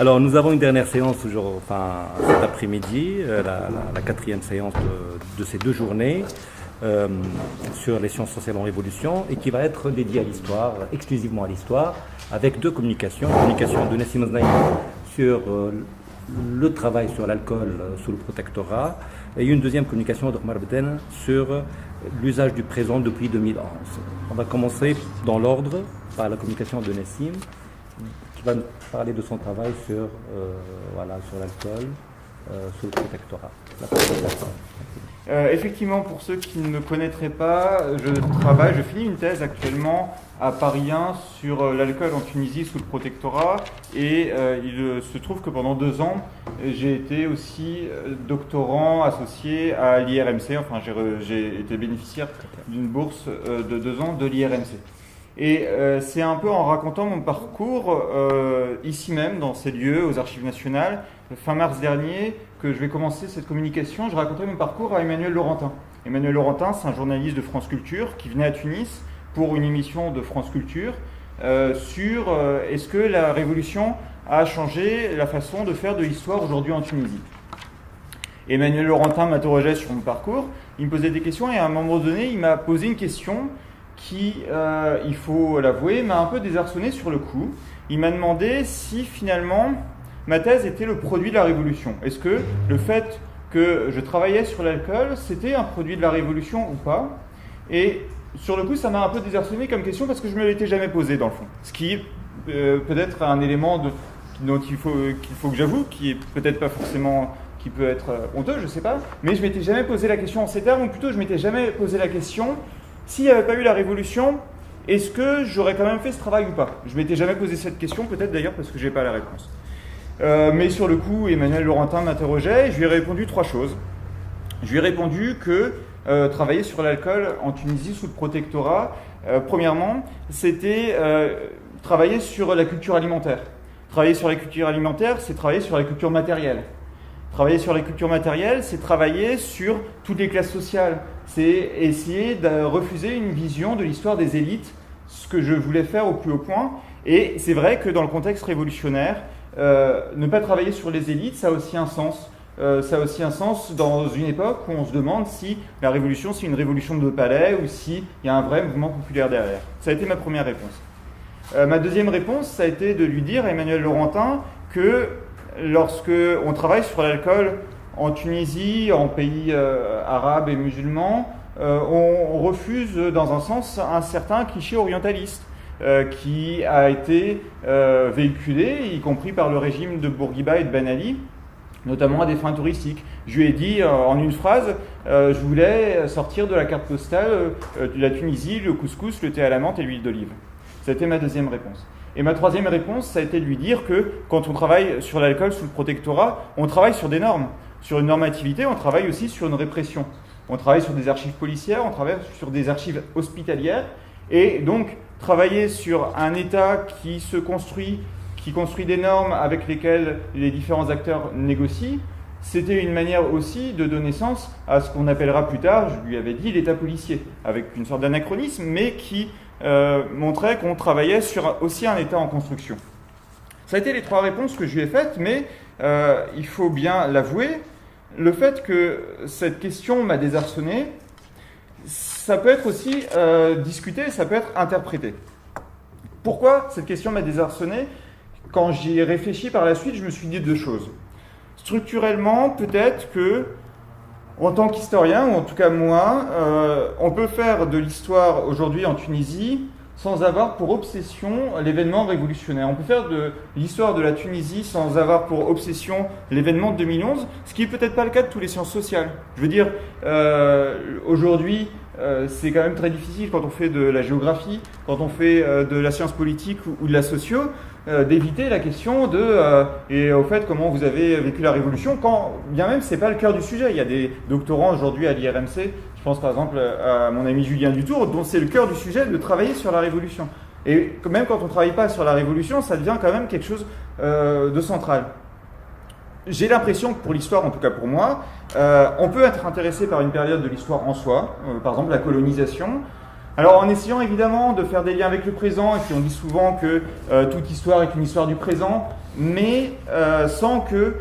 Alors, nous avons une dernière séance cet après-midi, la quatrième séance de ces 2 journées sur les sciences sociales en révolution et qui va être dédiée à l'histoire, exclusivement à l'histoire, avec 2 communications. Une communication de Nassim Oznaï sur le travail sur l'alcool sous le protectorat et une deuxième communication d'Omar Bden sur l'usage du présent depuis 2011. On va commencer dans l'ordre par la communication de Nassim, qui va nous parler de son travail sur l'alcool sous le protectorat. Effectivement, pour ceux qui ne me connaîtraient pas, je finis une thèse actuellement à Paris 1 sur l'alcool en Tunisie sous le protectorat et il se trouve que pendant 2 ans, j'ai été aussi doctorant associé à l'IRMC, enfin j'ai été bénéficiaire d'une bourse de 2 ans de l'IRMC. Et c'est un peu en racontant mon parcours ici même, dans ces lieux, aux Archives nationales, fin mars dernier, que je vais commencer cette communication. Je racontais mon parcours à Emmanuel Laurentin. Emmanuel Laurentin, c'est un journaliste de France Culture qui venait à Tunis pour une émission de France Culture sur est-ce que la Révolution a changé la façon de faire de l'histoire aujourd'hui en Tunisie. Emmanuel Laurentin m'interrogeait sur mon parcours, il me posait des questions et à un moment donné, il m'a posé une question qui, il faut l'avouer, m'a un peu désarçonné sur le coup. Il m'a demandé si finalement ma thèse était le produit de la Révolution. Est-ce que le fait que je travaillais sur l'alcool, c'était un produit de la Révolution ou pas? Et sur le coup, ça m'a un peu désarçonné comme question parce que je ne me l'étais jamais posé dans le fond. Ce qui est peut-être un élément dont qu'il faut que j'avoue, qui est peut-être pas forcément, qui peut être honteux, je ne sais pas, mais je ne m'étais jamais posé la question en ces termes, ou plutôt je ne m'étais jamais posé la question s'il n'y avait pas eu la Révolution, est-ce que j'aurais quand même fait ce travail ou pas? Je ne m'étais jamais posé cette question, peut-être d'ailleurs parce que je n'ai pas la réponse. Mais sur le coup, Emmanuel Laurentin m'interrogeait et je lui ai répondu 3 choses. Je lui ai répondu que travailler sur l'alcool en Tunisie sous le protectorat, premièrement, c'était travailler sur la culture alimentaire. Travailler sur la culture alimentaire, c'est travailler sur la culture matérielle. Travailler sur la culture matérielle, c'est travailler sur toutes les classes sociales. C'est essayer de refuser une vision de l'histoire des élites, ce que je voulais faire au plus haut point. Et c'est vrai que dans le contexte révolutionnaire, ne pas travailler sur les élites, ça a aussi un sens. Ça a aussi un sens dans une époque où on se demande si la révolution, c'est une révolution de palais ou s'il y a un vrai mouvement populaire derrière. Ça a été ma première réponse. Ma deuxième réponse, ça a été de lui dire à Emmanuel Laurentin que lorsque on travaille sur l'alcool en Tunisie, en pays arabes et musulmans, on refuse dans un sens un certain cliché orientaliste qui a été véhiculé, y compris par le régime de Bourguiba et de Ben Ali, notamment à des fins touristiques. Je lui ai dit en une phrase, je voulais sortir de la carte postale de la Tunisie, le couscous, le thé à la menthe et l'huile d'olive. C'était ma deuxième réponse. Et ma troisième réponse, ça a été de lui dire que quand on travaille sur l'alcool sous le protectorat, on travaille sur des normes. Sur une normativité, on travaille aussi sur une répression. On travaille sur des archives policières, on travaille sur des archives hospitalières. Et donc, travailler sur un État qui construit des normes avec lesquelles les différents acteurs négocient, c'était une manière aussi de donner sens à ce qu'on appellera plus tard, je lui avais dit, l'État policier, avec une sorte d'anachronisme, mais qui montrait qu'on travaillait sur aussi un État en construction. Ça a été les 3 réponses que je lui ai faites, mais il faut bien l'avouer, le fait que cette question m'a désarçonné, ça peut être aussi discuté, ça peut être interprété. Pourquoi cette question m'a désarçonné? Quand j'y ai réfléchi par la suite, je me suis dit 2 choses. Structurellement, peut-être que, en tant qu'historien, ou en tout cas moi, on peut faire de l'histoire aujourd'hui en Tunisie sans avoir pour obsession l'événement révolutionnaire. On peut faire de l'histoire de la Tunisie sans avoir pour obsession l'événement de 2011, ce qui n'est peut-être pas le cas de toutes les sciences sociales. Je veux dire, aujourd'hui, c'est quand même très difficile quand on fait de la géographie, quand on fait de la science politique ou de la socio, d'éviter la question de et au fait comment vous avez vécu la révolution, quand bien même c'est pas le cœur du sujet. Il y a des doctorants aujourd'hui à l'IRMC, je pense par exemple à mon ami Julien Dutour, dont c'est le cœur du sujet de travailler sur la révolution. Et même quand on ne travaille pas sur la révolution, ça devient quand même quelque chose de central. J'ai l'impression que pour l'histoire, en tout cas pour moi, on peut être intéressé par une période de l'histoire en soi, par exemple la colonisation. Alors en essayant évidemment de faire des liens avec le présent, et puis on dit souvent que toute histoire est une histoire du présent, mais sans que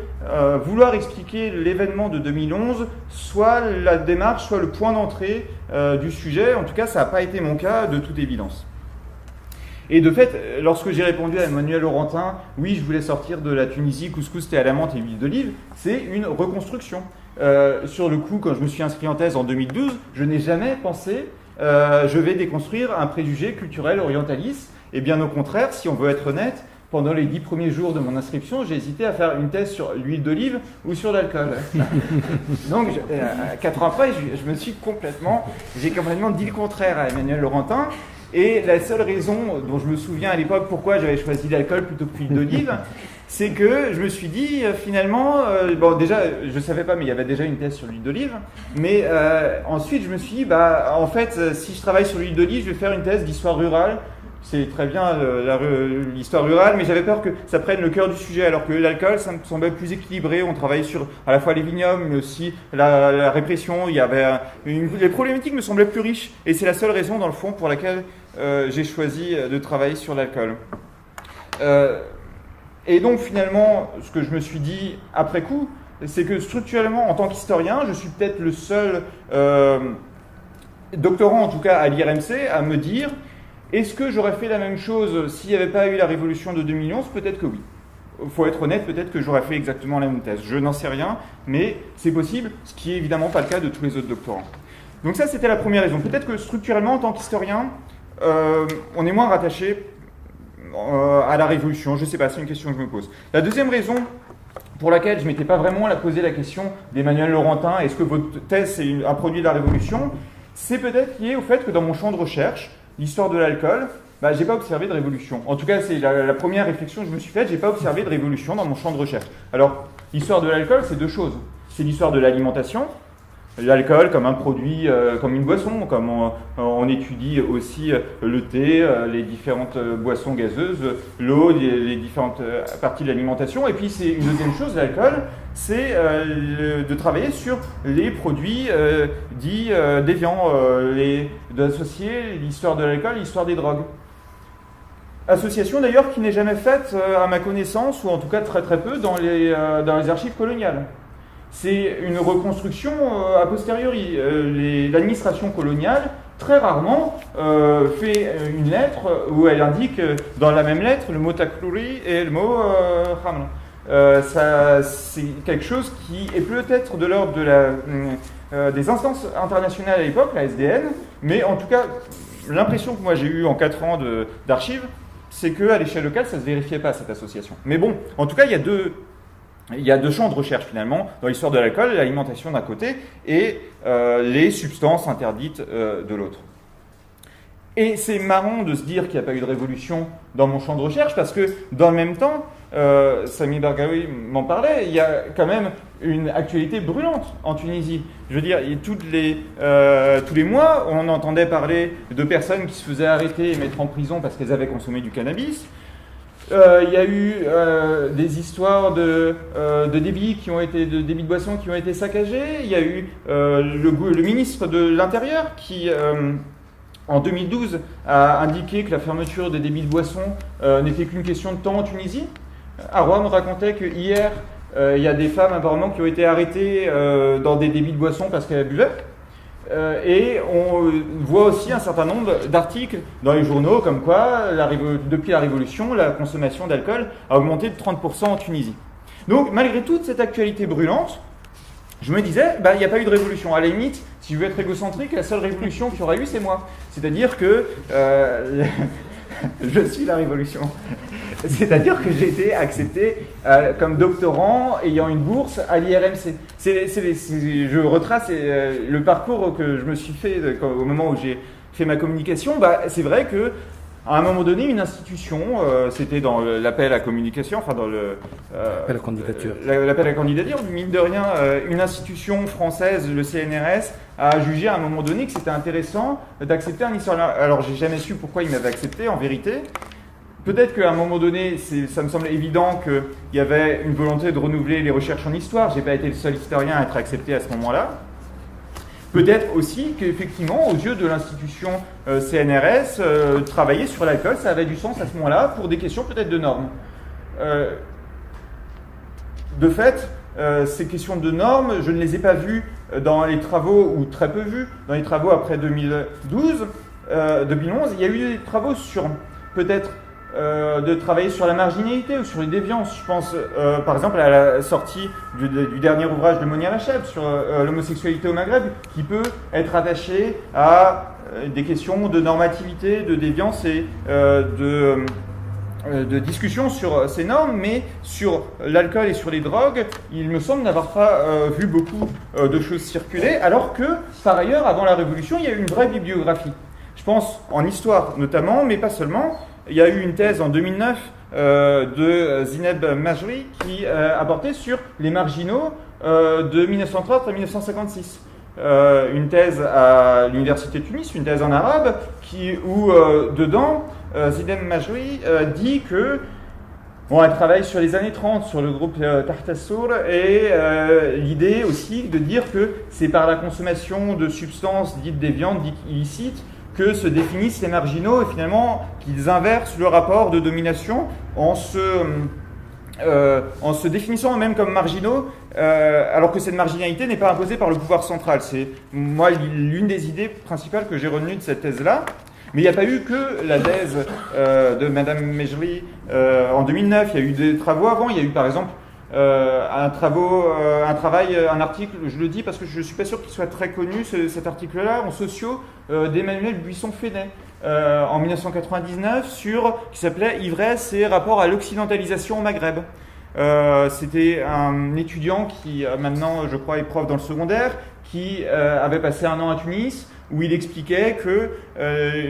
vouloir expliquer l'événement de 2011 soit la démarche, soit le point d'entrée du sujet. En tout cas, ça n'a pas été mon cas, de toute évidence. Et de fait, lorsque j'ai répondu à Emmanuel Laurentin, oui, je voulais sortir de la Tunisie, couscous, thé à la menthe et huile d'olive, c'est une reconstruction. Sur le coup, quand je me suis inscrit en thèse en 2012, je n'ai jamais pensé je vais déconstruire un préjugé culturel orientaliste. Et bien au contraire, si on veut être honnête, pendant les 10 premiers jours de mon inscription, j'ai hésité à faire une thèse sur l'huile d'olive ou sur l'alcool. Donc, 4 ans après, j'ai complètement dit le contraire à Emmanuel Laurentin. Et la seule raison dont je me souviens à l'époque pourquoi j'avais choisi l'alcool plutôt que l'huile d'olive, c'est que je me suis dit finalement, bon déjà je ne savais pas mais il y avait déjà une thèse sur l'huile d'olive, mais ensuite je me suis dit en fait si je travaille sur l'huile d'olive je vais faire une thèse d'histoire rurale. C'est très bien l'histoire rurale, mais j'avais peur que ça prenne le cœur du sujet, alors que l'alcool, ça me semblait plus équilibré. On travaillait sur à la fois les vignobles, mais aussi la répression. Il y avait les problématiques me semblaient plus riches, et c'est la seule raison, dans le fond, pour laquelle j'ai choisi de travailler sur l'alcool. Et donc, finalement, ce que je me suis dit après coup, c'est que structurellement, en tant qu'historien, je suis peut-être le seul doctorant, en tout cas à l'IRMC, à me dire est-ce que j'aurais fait la même chose s'il n'y avait pas eu la révolution de 2011 ? Peut-être que oui. Il faut être honnête, peut-être que j'aurais fait exactement la même thèse. Je n'en sais rien, mais c'est possible, ce qui n'est évidemment pas le cas de tous les autres doctorants. Donc ça, c'était la première raison. Peut-être que structurellement, en tant qu'historien, on est moins rattaché à la révolution. Je ne sais pas, c'est une question que je me pose. La deuxième raison pour laquelle je ne m'étais pas vraiment posé la question d'Emmanuel Laurentin, est-ce que votre thèse c'est un produit de la révolution ? C'est peut-être lié au fait que dans mon champ de recherche, l'histoire de l'alcool, j'ai pas observé de révolution. En tout cas, c'est la première réflexion que je me suis faite, j'ai pas observé de révolution dans mon champ de recherche. Alors, l'histoire de l'alcool, c'est deux choses. C'est l'histoire de l'alimentation, l'alcool comme un produit, comme une boisson, comme on étudie aussi le thé, les différentes boissons gazeuses, l'eau, les différentes parties de l'alimentation. Et puis, c'est une deuxième chose, l'alcool, c'est de travailler sur les produits dits déviants, d'associer l'histoire de l'alcool et l'histoire des drogues. Association d'ailleurs qui n'est jamais faite à ma connaissance, ou en tout cas très très peu, dans les archives coloniales. C'est une reconstruction a posteriori. L'administration coloniale, très rarement, fait une lettre où elle indique dans la même lettre le mot takluri et le mot haml. C'est quelque chose qui est peut-être de l'ordre des instances internationales à l'époque, la SDN, mais en tout cas, l'impression que moi j'ai eue en 4 ans d'archives, c'est qu'à l'échelle locale, ça ne se vérifiait pas, cette association. Mais bon, en tout cas, il y a deux champs de recherche finalement, dans l'histoire de l'alcool, l'alimentation d'un côté, et les substances interdites de l'autre. Et c'est marrant de se dire qu'il n'y a pas eu de révolution dans mon champ de recherche, parce que dans le même temps, Sami Bargaoui m'en parlait, il y a quand même une actualité brûlante en Tunisie. Je veux dire, tous les mois, on entendait parler de personnes qui se faisaient arrêter et mettre en prison parce qu'elles avaient consommé du cannabis. Il y a eu des histoires de débits de débits de boissons qui ont été saccagés. Il y a eu le ministre de l'Intérieur qui, en 2012, a indiqué que la fermeture des débits de boissons n'était qu'une question de temps en Tunisie. Arwa me racontait que hier, il y a des femmes apparemment qui ont été arrêtées dans des débits de boissons parce qu'elles buvaient. Et on voit aussi un certain nombre d'articles dans les journaux comme quoi, depuis la Révolution, la consommation d'alcool a augmenté de 30% en Tunisie. Donc, malgré toute cette actualité brûlante, je me disais, il n'y a pas eu de révolution. À la limite, si je veux être égocentrique, la seule révolution qu'il y aura eu, c'est moi. C'est-à-dire que je suis la révolution. C'est-à-dire que j'ai été accepté comme doctorant ayant une bourse à l'IRMC. Je retrace le parcours que je me suis fait au moment où j'ai fait ma communication. C'est vrai que à un moment donné, une institution, c'était dans l'appel à communication, enfin dans l'appel à candidature. L'appel à candidature, mine de rien, une institution française, le CNRS, a jugé à un moment donné que c'était intéressant d'accepter un historien. Alors, j'ai jamais su pourquoi il m'avait accepté, en vérité. Peut-être qu'à un moment donné, ça me semble évident qu'il y avait une volonté de renouveler les recherches en histoire. Je n'ai pas été le seul historien à être accepté à ce moment-là. Peut-être aussi qu'effectivement, aux yeux de l'institution CNRS, travailler sur l'alcool, ça avait du sens à ce moment-là pour des questions peut-être de normes. de fait, ces questions de normes, je ne les ai pas vues dans les travaux, ou très peu vues, dans les travaux après 2011. Il y a eu des travaux sur, peut-être, de travailler sur la marginalité ou sur les déviances. Je pense, par exemple, à la sortie du dernier ouvrage de Monia Lacheb sur l'homosexualité au Maghreb, qui peut être attaché à des questions de normativité, de déviance et de discussion sur ces normes, mais sur l'alcool et sur les drogues, il me semble n'avoir pas vu beaucoup de choses circuler, alors que, par ailleurs, avant la Révolution, il y a eu une vraie bibliographie. Je pense en histoire notamment, mais pas seulement. Il y a eu une thèse en 2009 de Zineb Majri qui porté sur les marginaux de 1930 à 1956. Une thèse à l'université de Tunis, une thèse en arabe, où dedans, Zineb Majri dit que elle travaille sur les années 30, sur le groupe Tahta Sour, et l'idée aussi de dire que c'est par la consommation de substances dites déviantes, dites illicites, que se définissent les marginaux et finalement qu'ils inversent le rapport de domination en se définissant eux-mêmes comme marginaux, alors que cette marginalité n'est pas imposée par le pouvoir central. C'est moi l'une des idées principales que j'ai retenues de cette thèse-là. Mais il n'y a pas eu que la thèse de Madame Mejri en 2009. Il y a eu des travaux avant. Il y a eu par exemple un article, je le dis parce que je ne suis pas sûr qu'il soit très connu, cet article-là, en sociaux d'Emmanuel Buisson-Fenet en 1999, qui s'appelait « Ivresse et rapport à l'occidentalisation au Maghreb ». C'était un étudiant qui maintenant, je crois, est prof dans le secondaire, qui avait passé un an à Tunis, où il expliquait que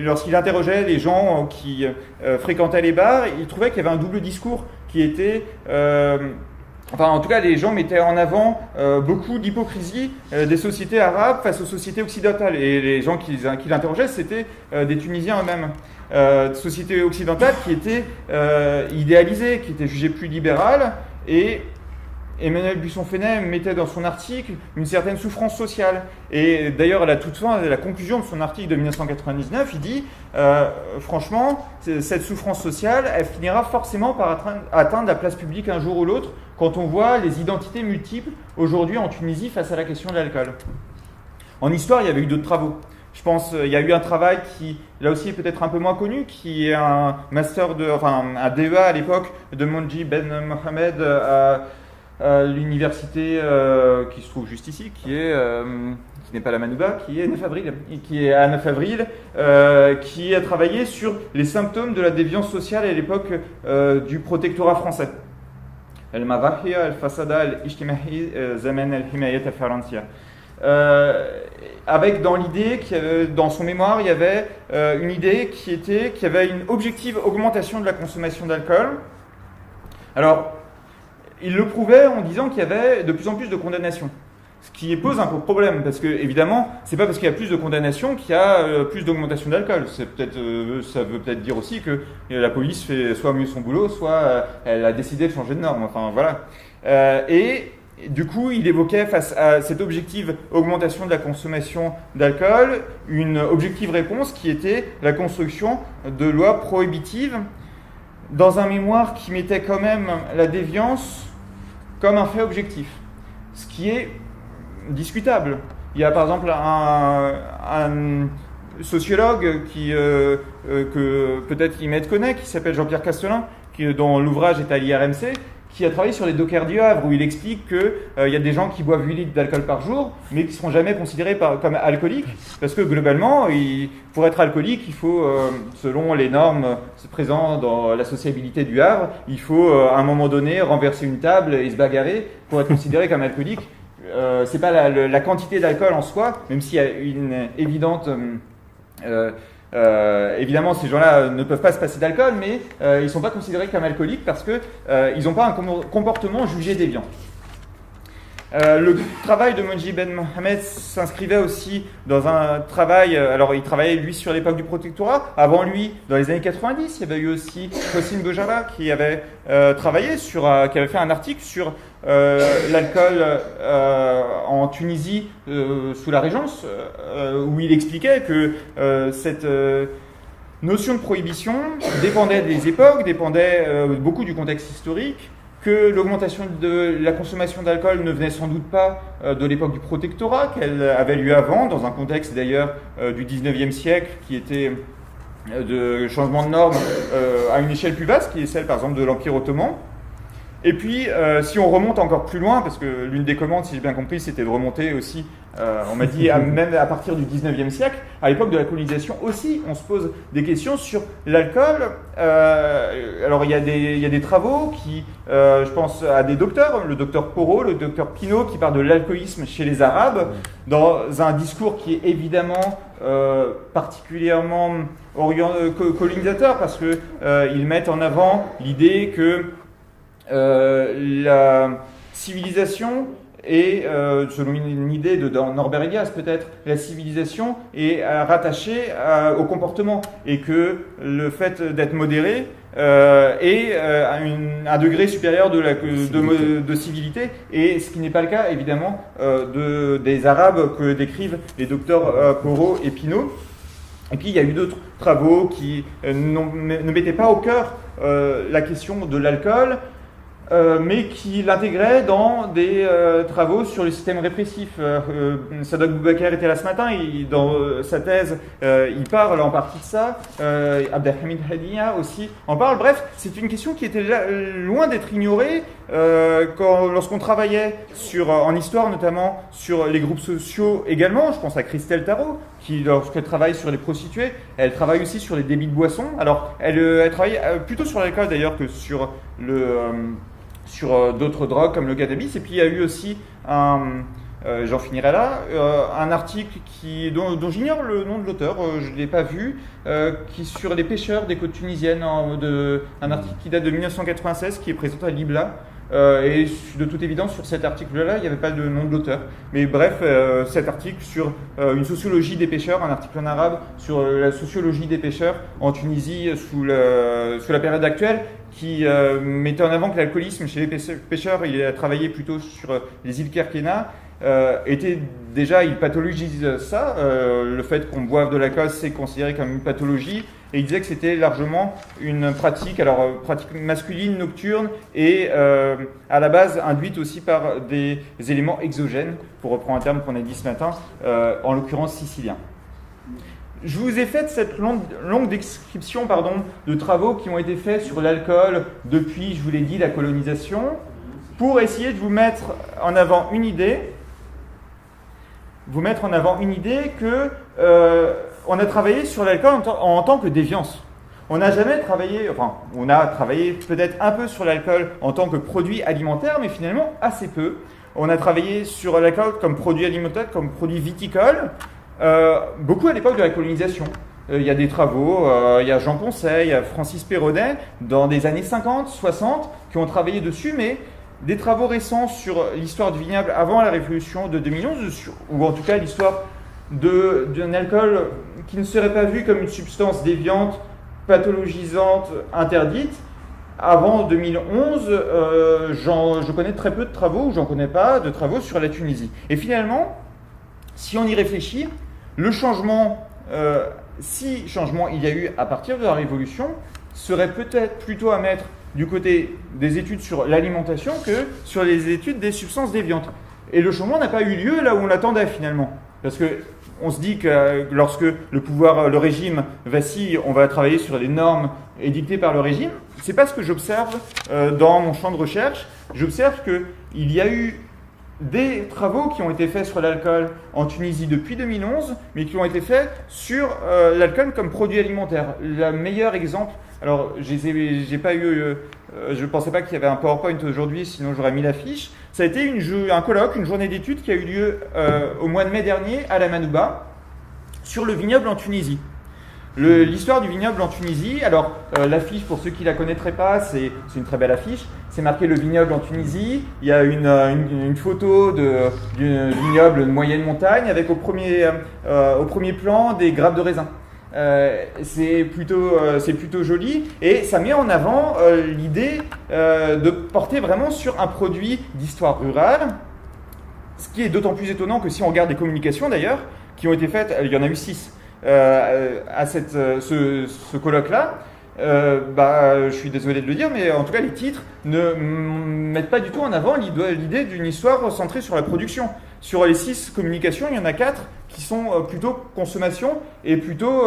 lorsqu'il interrogeait les gens qui fréquentaient les bars, il trouvait qu'il y avait un double discours qui était... en tout cas, les gens mettaient en avant beaucoup d'hypocrisie des sociétés arabes face aux sociétés occidentales. Et les gens qui l'interrogeaient, c'était des Tunisiens eux-mêmes. Sociétés occidentales qui étaient idéalisées, qui étaient jugées plus libérales. Et Emmanuel Buisson-Fenet mettait dans son article une certaine souffrance sociale. Et d'ailleurs, à la toute fin, à la conclusion de son article de 1999, il dit franchement, cette souffrance sociale, elle finira forcément par atteindre la place publique un jour ou l'autre, quand on voit les identités multiples aujourd'hui en Tunisie face à la question de l'alcool. En histoire, il y avait eu d'autres travaux. Je pense il y a eu un travail qui, là aussi, est peut-être un peu moins connu, qui est un DEA à l'époque de Monji Ben Mohamed à l'université qui se trouve juste ici, qui n'est pas la Manouba, qui est 9 avril, qui est à 9 avril, qui a travaillé sur les symptômes de la déviance sociale à l'époque du protectorat français. Al-Madahiya, Al-Fasada, Al-Ijtimahi, Zaman Al-Himayat Al-Faransia. Avec dans l'idée, dans son mémoire, il y avait une idée qui avait une objective augmentation de la consommation d'alcool. Alors, il le prouvait en disant qu'il y avait de plus en plus de condamnations. Ce qui pose un peu de problème, parce que, évidemment, c'est pas parce qu'il y a plus de condamnations qu'il y a plus d'augmentation d'alcool. Ça veut peut-être dire aussi que la police fait soit mieux son boulot, soit elle a décidé de changer de norme. Enfin, voilà. Et du coup, il évoquait, face à cette objective augmentation de la consommation d'alcool, une objective réponse qui était la construction de lois prohibitives dans un mémoire qui mettait quand même la déviance comme un fait objectif. Ce qui est discutable. Il y a par exemple un sociologue que peut-être Imed connaît, qui s'appelle Jean-Pierre Castelin, dont l'ouvrage est à l'IRMC, qui a travaillé sur les dockers du Havre, où il explique qu'il y a des gens qui boivent 8 litres d'alcool par jour, mais qui ne seront jamais considérés comme alcooliques, parce que globalement, pour être alcoolique, il faut, selon les normes présentes dans la sociabilité du Havre, il faut à un moment donné renverser une table et se bagarrer pour être considéré comme alcoolique. C'est pas la quantité d'alcool en soi, même s'il y a une évidente... évidemment, ces gens-là ne peuvent pas se passer d'alcool, mais ils ne sont pas considérés comme alcooliques parce qu'ils n'ont pas un comportement jugé déviant. Le travail de Monji Ben Mohamed s'inscrivait aussi dans un travail, alors il travaillait lui sur l'époque du protectorat, avant lui, dans les années 90, il y avait eu aussi Hossein Bojara qui avait travaillé qui avait fait un article sur l'alcool en Tunisie sous la Régence, où il expliquait que cette notion de prohibition dépendait des époques, dépendait beaucoup du contexte historique, que l'augmentation de la consommation d'alcool ne venait sans doute pas de l'époque du protectorat, qu'elle avait lieu avant, dans un contexte d'ailleurs du 19e siècle qui était de changement de normes à une échelle plus vaste, qui est celle par exemple de l'Empire ottoman. Et puis, si on remonte encore plus loin, parce que l'une des commandes, si j'ai bien compris, c'était de remonter aussi, on m'a dit, même à partir du 19e siècle, à l'époque de la colonisation aussi, on se pose des questions sur l'alcool. Alors, il y a des travaux qui, je pense à des docteurs, le docteur Porot, le docteur Pinault, qui parlent de l'alcoolisme chez les Arabes, dans un discours qui est évidemment particulièrement colonisateur, parce qu'ils mettent en avant l'idée que la civilisation est, selon une idée de Norbert Elias peut-être, la civilisation est rattachée au comportement et que le fait d'être modéré est à un degré supérieur de civilité, et ce qui n'est pas le cas évidemment des Arabes que décrivent les docteurs Porot et Pinault. Et puis il y a eu d'autres travaux qui ne mettaient pas au cœur la question de l'alcool, mais qui l'intégraient dans des travaux sur le système répressif. Sadok Boubacar était là ce matin, dans sa thèse, il parle en partie de ça. Abdelhamid Hadia aussi en parle. Bref, c'est une question qui était loin d'être ignorée lorsqu'on travaillait en histoire, notamment sur les groupes sociaux également. Je pense à Christelle Tarot, qui, lorsqu'elle travaille sur les prostituées, elle travaille aussi sur les débits de boissons. Alors, elle travaille plutôt sur l'alcool d'ailleurs que sur d'autres drogues comme le cannabis. Et puis il y a eu aussi j'en finirai là, un article dont j'ignore le nom de l'auteur, je ne l'ai pas vu, qui est sur les pêcheurs des côtes tunisiennes, un article qui date de 1996, qui est présenté à l'IBLA. Et de toute évidence, sur cet article-là, il n'y avait pas de nom de l'auteur. Mais bref, cet article sur une sociologie des pêcheurs, un article en arabe sur la sociologie des pêcheurs en Tunisie sous la période actuelle, qui mettait en avant que l'alcoolisme chez les pêcheurs, il a travaillé plutôt sur les îles Kerkena, il pathologise ça, le fait qu'on boive de l'alcool, c'est considéré comme une pathologie, et il disait que c'était largement une pratique masculine, nocturne, et à la base induite aussi par des éléments exogènes, pour reprendre un terme qu'on a dit ce matin, en l'occurrence sicilien. Je vous ai fait cette longue description de travaux qui ont été faits sur l'alcool depuis, je vous l'ai dit, la colonisation, pour essayer de vous mettre en avant une idée que on a travaillé sur l'alcool en tant que déviance. On n'a jamais travaillé, on a travaillé peut-être un peu sur l'alcool en tant que produit alimentaire, mais finalement assez peu. On a travaillé sur l'alcool comme produit alimentaire, comme produit viticole, beaucoup à l'époque de la colonisation. Il y a des travaux, il y a Jean Poncet, il y a Francis Perronet, dans des années 50, 60, qui ont travaillé dessus, mais des travaux récents sur l'histoire du vignoble avant la révolution de 2011, ou en tout cas l'histoire d'un alcool qui ne serait pas vu comme une substance déviante, pathologisante, interdite. Avant 2011, je connais très peu de travaux, ou j'en connais pas, de travaux sur la Tunisie. Et finalement, si on y réfléchit, le changement, si changement il y a eu à partir de la Révolution, serait peut-être plutôt à mettre du côté des études sur l'alimentation que sur les études des substances déviantes. Et le changement n'a pas eu lieu là où on l'attendait finalement. Parce qu'on se dit que lorsque le régime vacille, on va travailler sur les normes édictées par le régime. C'est pas ce que j'observe dans mon champ de recherche. J'observe qu'il y a eu des travaux qui ont été faits sur l'alcool en Tunisie depuis 2011, mais qui ont été faits sur l'alcool comme produit alimentaire. Le meilleur exemple, alors j'ai pas eu, je ne pensais pas qu'il y avait un PowerPoint aujourd'hui, sinon j'aurais mis l'affiche. Ça a été un colloque, une journée d'études qui a eu lieu au mois de mai dernier à la Manouba sur le vignoble en Tunisie. L'histoire du vignoble en Tunisie, alors l'affiche, pour ceux qui ne la connaîtraient pas, c'est une très belle affiche. C'est marqué le vignoble en Tunisie. Il y a une photo du vignoble de moyenne montagne avec au premier plan des grappes de raisin. C'est plutôt joli et ça met en avant l'idée de porter vraiment sur un produit d'histoire rurale. Ce qui est d'autant plus étonnant que si on regarde les communications d'ailleurs, qui ont été faites, il y en a eu 6. À ce colloque-là, je suis désolé de le dire, mais en tout cas les titres ne mettent pas du tout en avant l'idée d'une histoire centrée sur la production. Sur les 6 communications, il y en a 4 qui sont plutôt consommation et plutôt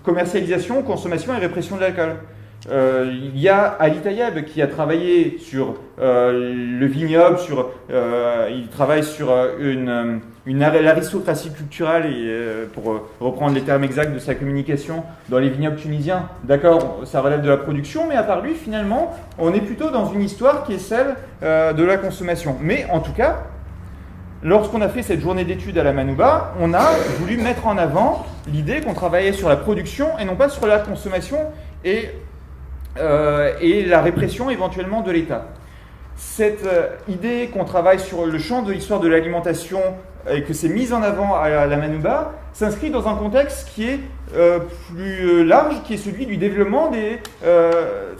commercialisation, consommation et répression de l'alcool. Il y a Ali Tayeb qui a travaillé sur le vignoble, il travaille sur l'aristocratie culturelle, pour reprendre les termes exacts de sa communication, dans les vignobles tunisiens. D'accord, ça relève de la production, mais à part lui, finalement, on est plutôt dans une histoire qui est celle de la consommation. Mais en tout cas, lorsqu'on a fait cette journée d'études à la Manouba, on a voulu mettre en avant l'idée qu'on travaillait sur la production et non pas sur la consommation et la répression éventuellement de l'État. Cette idée qu'on travaille sur le champ de l'histoire de l'alimentation et que c'est mis en avant à la Manouba s'inscrit dans un contexte qui est plus large, qui est celui du développement des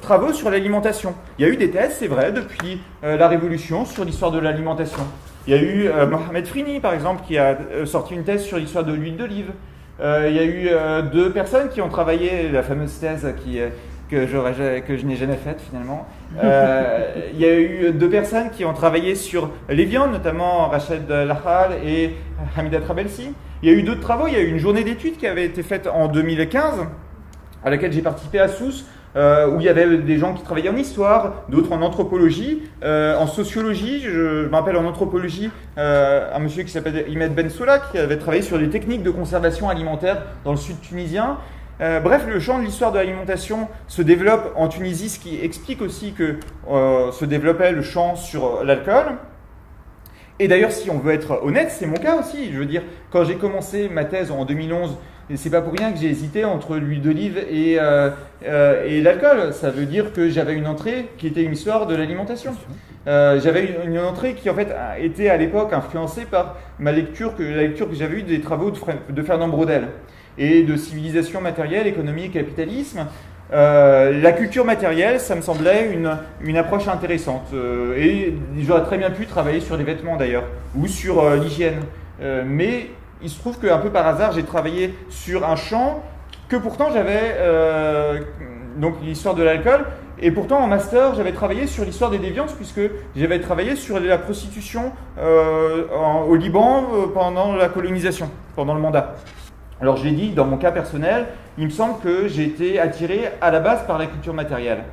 travaux sur l'alimentation. Il y a eu des thèses, c'est vrai, depuis la Révolution sur l'histoire de l'alimentation. Il y a eu Mohamed Frini, par exemple, qui a sorti une thèse sur l'histoire de l'huile d'olive. Il y a eu 2 personnes qui ont travaillé, la fameuse thèse que je n'ai jamais faite finalement. Il y a eu 2 personnes qui ont travaillé sur les viandes, notamment Rached Lahal et Hamida Trabelsi. Il y a eu d'autres travaux, il y a eu une journée d'études qui avait été faite en 2015, à laquelle j'ai participé à Sousse, où il y avait des gens qui travaillaient en histoire, d'autres en anthropologie, en sociologie. Je me rappelle en anthropologie un monsieur qui s'appelle Imed Bensoula qui avait travaillé sur les techniques de conservation alimentaire dans le sud tunisien. Bref, le champ de l'histoire de l'alimentation se développe en Tunisie, ce qui explique aussi que se développait le champ sur l'alcool. Et d'ailleurs, si on veut être honnête, c'est mon cas aussi. Je veux dire, quand j'ai commencé ma thèse en 2011, c'est pas pour rien que j'ai hésité entre l'huile d'olive et l'alcool. Ça veut dire que j'avais une entrée qui était une histoire de l'alimentation. J'avais une entrée qui en fait était à l'époque influencée par la lecture que j'avais eue des travaux de Fernand Braudel et de civilisation matérielle, économie et capitalisme. La culture matérielle, ça me semblait une approche intéressante. Et j'aurais très bien pu travailler sur les vêtements d'ailleurs, ou sur l'hygiène. Mais il se trouve qu'un peu par hasard, j'ai travaillé sur un champ que pourtant j'avais, donc l'histoire de l'alcool, et pourtant en master, j'avais travaillé sur l'histoire des déviances, puisque j'avais travaillé sur la prostitution au Liban pendant la colonisation, pendant le mandat. Alors je l'ai dit, dans mon cas personnel, il me semble que j'ai été attiré à la base par la culture matérielle.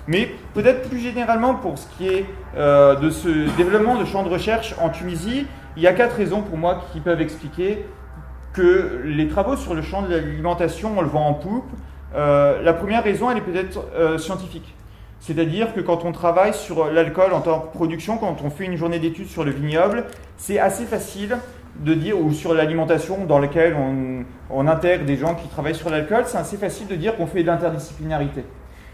Mais peut-être plus généralement pour ce qui est de ce développement de champs de recherche en Tunisie, il y a 4 raisons pour moi qui peuvent expliquer que les travaux sur le champ de l'alimentation, on le vend en poupe. La première raison, elle est peut-être scientifique. C'est-à-dire que quand on travaille sur l'alcool en tant que production, quand on fait une journée d'études sur le vignoble, c'est assez facile de dire, ou sur l'alimentation dans laquelle on intègre des gens qui travaillent sur l'alcool, c'est assez facile de dire qu'on fait de l'interdisciplinarité.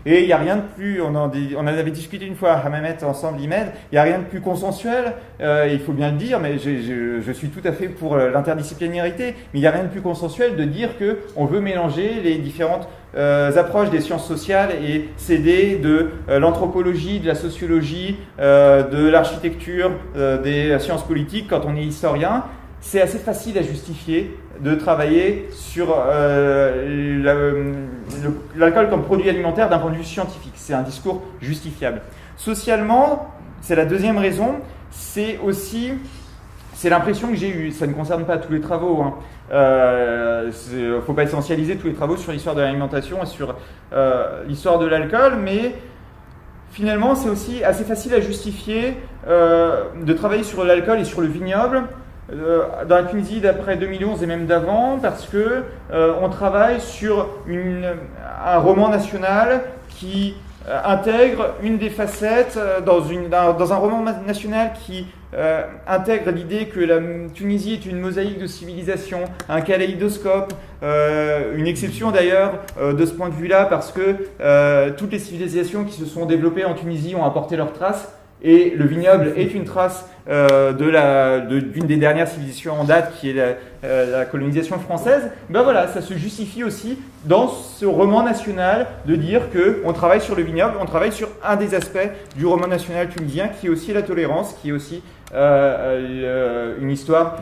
Et il n'y a rien de plus, on en avait discuté une fois à Hammamet ensemble, Imed, il n'y a rien de plus consensuel, il faut bien le dire, mais je suis tout à fait pour l'interdisciplinarité, mais il n'y a rien de plus consensuel de dire qu'on veut mélanger les différentes approches des sciences sociales et s'aider de l'anthropologie, de la sociologie, de l'architecture, des sciences politiques quand on est historien. C'est assez facile à justifier de travailler sur l'alcool comme produit alimentaire d'un point de vue scientifique. C'est un discours justifiable. Socialement, c'est la deuxième raison, c'est l'impression que j'ai eue. Ça ne concerne pas tous les travaux. Il ne faut pas essentialiser tous les travaux sur l'histoire de l'alimentation et sur l'histoire de l'alcool, mais finalement, c'est aussi assez facile à justifier de travailler sur l'alcool et sur le vignoble dans la Tunisie d'après 2011 et même d'avant, parce que on travaille sur un roman national qui intègre une des facettes dans un roman national qui intègre l'idée que la Tunisie est une mosaïque de civilisations, un kaléidoscope, une exception d'ailleurs de ce point de vue-là, parce que toutes les civilisations qui se sont développées en Tunisie ont apporté leurs traces. Et le vignoble est une trace d'une des dernières civilisations en date, qui est la colonisation française. Ben voilà, ça se justifie aussi dans ce roman national de dire qu'on travaille sur le vignoble, on travaille sur un des aspects du roman national tunisien, qui est aussi la tolérance, qui est aussi une histoire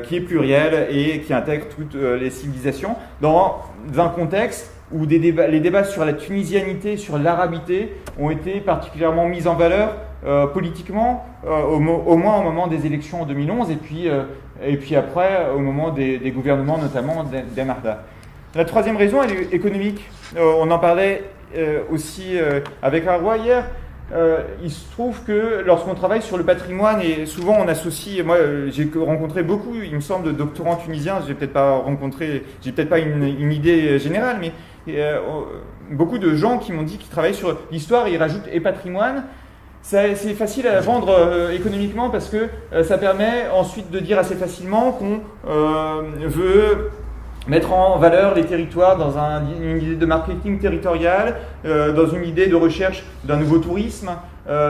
qui est plurielle et qui intègre toutes les civilisations dans un contexte où les débats sur la tunisianité, sur l'arabité ont été particulièrement mis en valeur politiquement, au moins au moment des élections en 2011 et puis après au moment des gouvernements notamment d'Ennahda. La troisième raison, elle est économique. On en parlait aussi avec Arwa hier. Il se trouve que lorsqu'on travaille sur le patrimoine, et souvent on associe, moi j'ai rencontré beaucoup, il me semble, de doctorants tunisiens, j'ai peut-être pas une idée générale, mais beaucoup de gens qui m'ont dit qu'ils travaillent sur l'histoire et ils rajoutent et patrimoine. C'est facile à vendre économiquement parce que ça permet ensuite de dire assez facilement qu'on veut mettre en valeur les territoires dans une idée de marketing territorial, dans une idée de recherche d'un nouveau tourisme.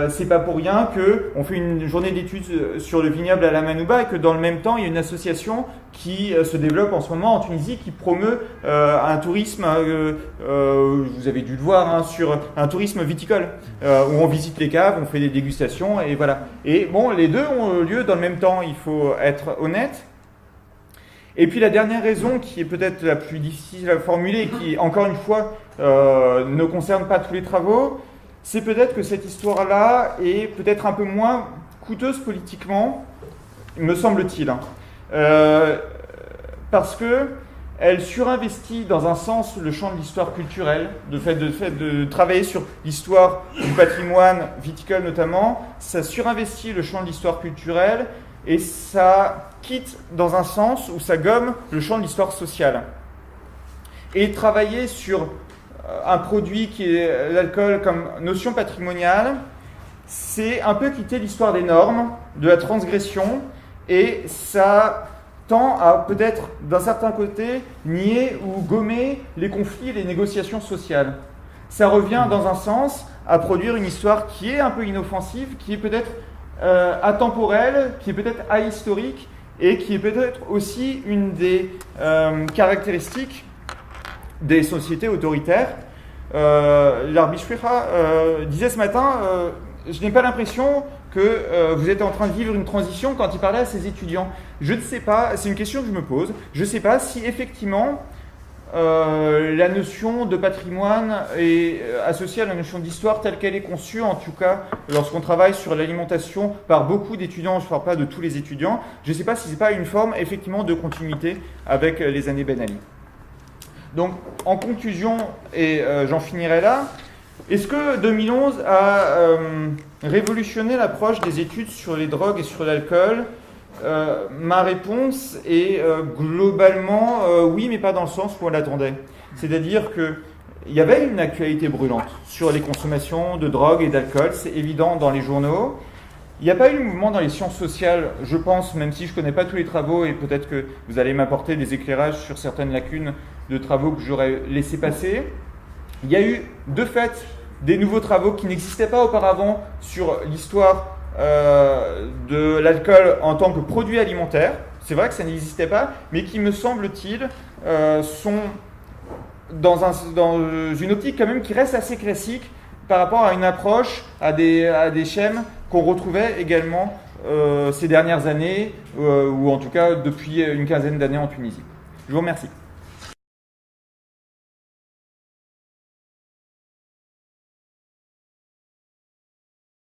C'est pas pour rien qu'on fait une journée d'études sur le vignoble à la Manouba et que dans le même temps, il y a une association qui se développe en ce moment en Tunisie qui promeut un tourisme, vous avez dû le voir, sur un tourisme viticole, où on visite les caves, on fait des dégustations et voilà. Et bon, les deux ont lieu dans le même temps, il faut être honnête. Et puis la dernière raison, qui est peut-être la plus difficile à formuler, qui encore une fois ne concerne pas tous les travaux, c'est peut-être que cette histoire-là est peut-être un peu moins coûteuse politiquement, me semble-t-il. Parce que elle surinvestit dans un sens le champ de l'histoire culturelle, de fait de travailler sur l'histoire du patrimoine viticole notamment, ça surinvestit le champ de l'histoire culturelle et ça quitte dans un sens où ça gomme le champ de l'histoire sociale. Et travailler sur un produit qui est l'alcool comme notion patrimoniale, c'est un peu quitter l'histoire des normes, de la transgression, et ça tend à peut-être d'un certain côté nier ou gommer les conflits et les négociations sociales. Ça revient dans un sens à produire une histoire qui est un peu inoffensive, qui est peut-être atemporelle, qui est peut-être ahistorique et qui est peut-être aussi une des caractéristiques des sociétés autoritaires. L'Arbishwira disait ce matin, je n'ai pas l'impression que vous êtes en train de vivre une transition quand il parlait à ses étudiants. Je ne sais pas, c'est une question que je me pose, je ne sais pas si effectivement la notion de patrimoine est associée à la notion d'histoire telle qu'elle est conçue, en tout cas lorsqu'on travaille sur l'alimentation par beaucoup d'étudiants, je ne parle pas de tous les étudiants, je ne sais pas si ce n'est pas une forme effectivement de continuité avec les années Ben Ali. Donc en conclusion, et j'en finirai là, est-ce que 2011 a révolutionné l'approche des études sur les drogues et sur l'alcool ? Ma réponse est globalement oui, mais pas dans le sens où on l'attendait. C'est-à-dire qu'il y avait une actualité brûlante sur les consommations de drogue et d'alcool, c'est évident dans les journaux. Il n'y a pas eu de mouvement dans les sciences sociales, je pense, même si je ne connais pas tous les travaux et peut-être que vous allez m'apporter des éclairages sur certaines lacunes de travaux que j'aurais laissé passer. Il y a eu de fait des nouveaux travaux qui n'existaient pas auparavant sur l'histoire de l'alcool en tant que produit alimentaire. C'est vrai que ça n'existait pas, mais qui, me semble-t-il, sont dans une optique quand même qui reste assez classique par rapport à une approche, à des schèmes qu'on retrouvait également ces dernières années, ou en tout cas depuis une quinzaine d'années en Tunisie. Je vous remercie.